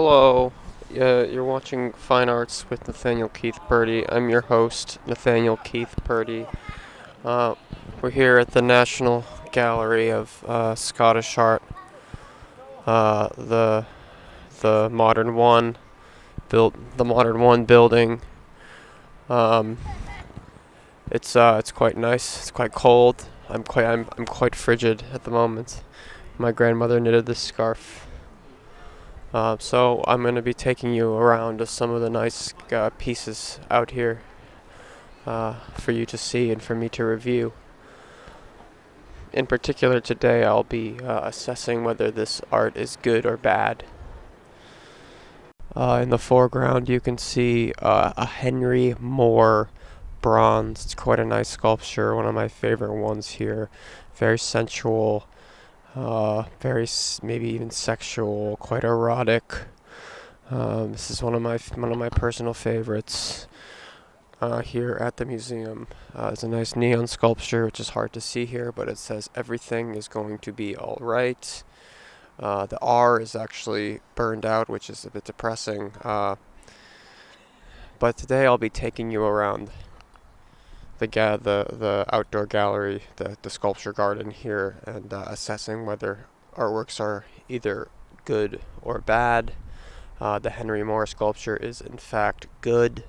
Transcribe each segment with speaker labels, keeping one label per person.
Speaker 1: Hello, you're watching Fine Arts with Nathaniel Keith Purdy. I'm your host, Nathaniel Keith Purdy. Uh, we're here at the National Gallery of Scottish Art, the Modern One the Modern One building. Um, it's quite nice. It's quite cold. I'm quite frigid at the moment. My grandmother knitted this scarf. So I'm going to be taking you around to some of the nice pieces out here for you to see and for me to review. In particular, today I'll be assessing whether this art is good or bad. In the foreground, you can see a Henry Moore bronze. It's quite a nice sculpture, one of my favorite ones here. Very sensual, maybe even sexual, quite erotic. This is one of my personal favorites here at the museum. It's a nice neon sculpture, which is hard to see here, but it says everything is going to be all right. The R is actually burned out, which is a bit depressing. But today I'll be taking you around the outdoor gallery, the sculpture garden here, and assessing whether artworks are either good or bad. The Henry Moore sculpture is in fact good.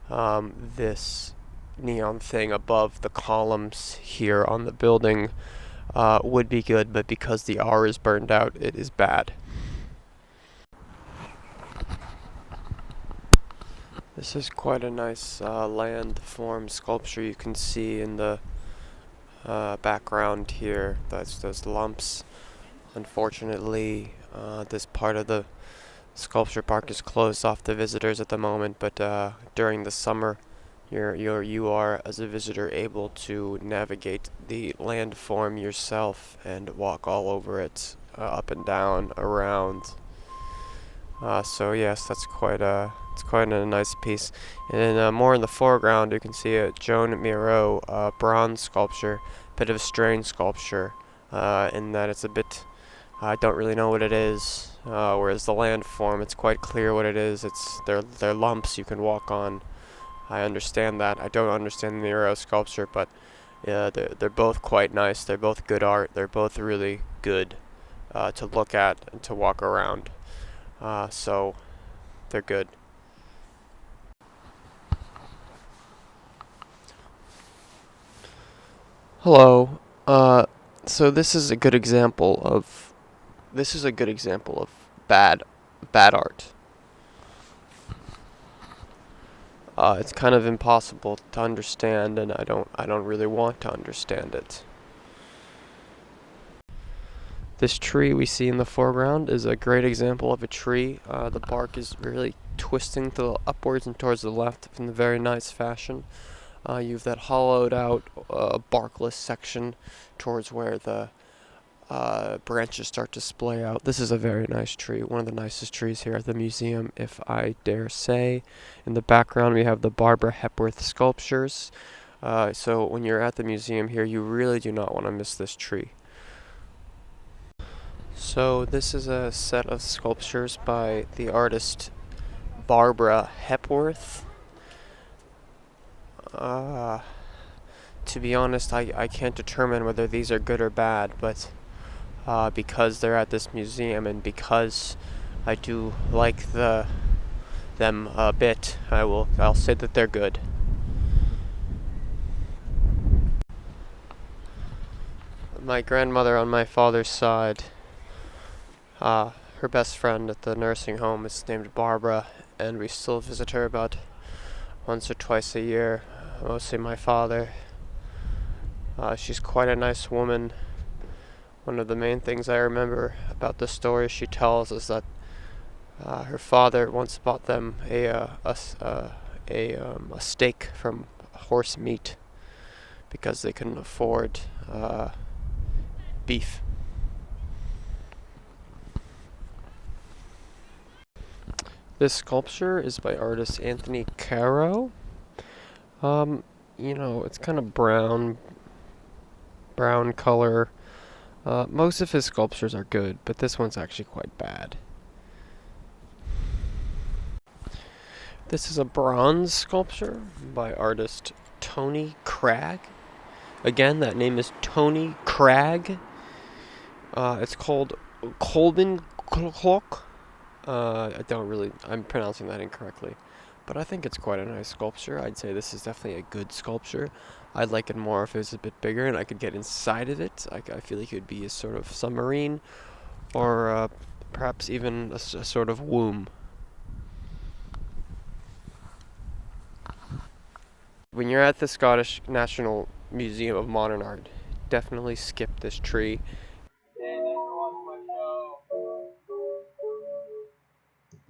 Speaker 1: This neon thing above the columns here on the building would be good, but because the R is burned out, it is bad. This is quite a nice land-form sculpture you can see in the background here. That's those lumps. Unfortunately, this part of the sculpture park is closed off to visitors at the moment, but during the summer, you are, as a visitor, able to navigate the landform yourself and walk all over it, up and down, around. So yes, it's quite a nice piece. And then more in the foreground, you can see a Joan Miro bronze sculpture, bit of a strange sculpture, in that it's a bit. I don't really know what it is. Whereas the landform, it's quite clear what it is. They're lumps you can walk on. I understand that. I don't understand the Miro sculpture, but they're both quite nice. They're both good art. They're both really good to look at and to walk around. So they're good. Hello. So this is a good example of bad art. It's kind of impossible to understand, and I don't really want to understand it. This tree we see in the foreground is a great example of a tree. The bark is really twisting to the upwards and towards the left in a very nice fashion. You've that hollowed out, barkless section towards where the branches start to splay out. This is a very nice tree, one of the nicest trees here at the museum, if I dare say. In the background, we have the Barbara Hepworth sculptures. So when you're at the museum here, you really do not want to miss this tree. So this is a set of sculptures by the artist Barbara Hepworth. To be honest, I can't determine whether these are good or bad, but because they're at this museum and because I do like them a bit, I'll say that they're good. My grandmother on my father's side, her best friend at the nursing home is named Barbara, and we still visit her about once or twice a year, mostly my father. She's quite a nice woman. One of the main things I remember about the story she tells is that her father once bought them a steak from horse meat because they couldn't afford beef. This sculpture is by artist Anthony Caro. It's kind of brown color. Most of his sculptures are good, but this one's actually quite bad. This is a bronze sculpture by artist Tony Cragg. Again, that name is Tony Cragg. It's called Colden Clock. I'm pronouncing that incorrectly. But I think it's quite a nice sculpture. I'd say this is definitely a good sculpture. I'd like it more if it was a bit bigger and I could get inside of it. I feel like it would be a sort of submarine or perhaps even a sort of womb. When you're at the Scottish National Museum of Modern Art, definitely skip this tree.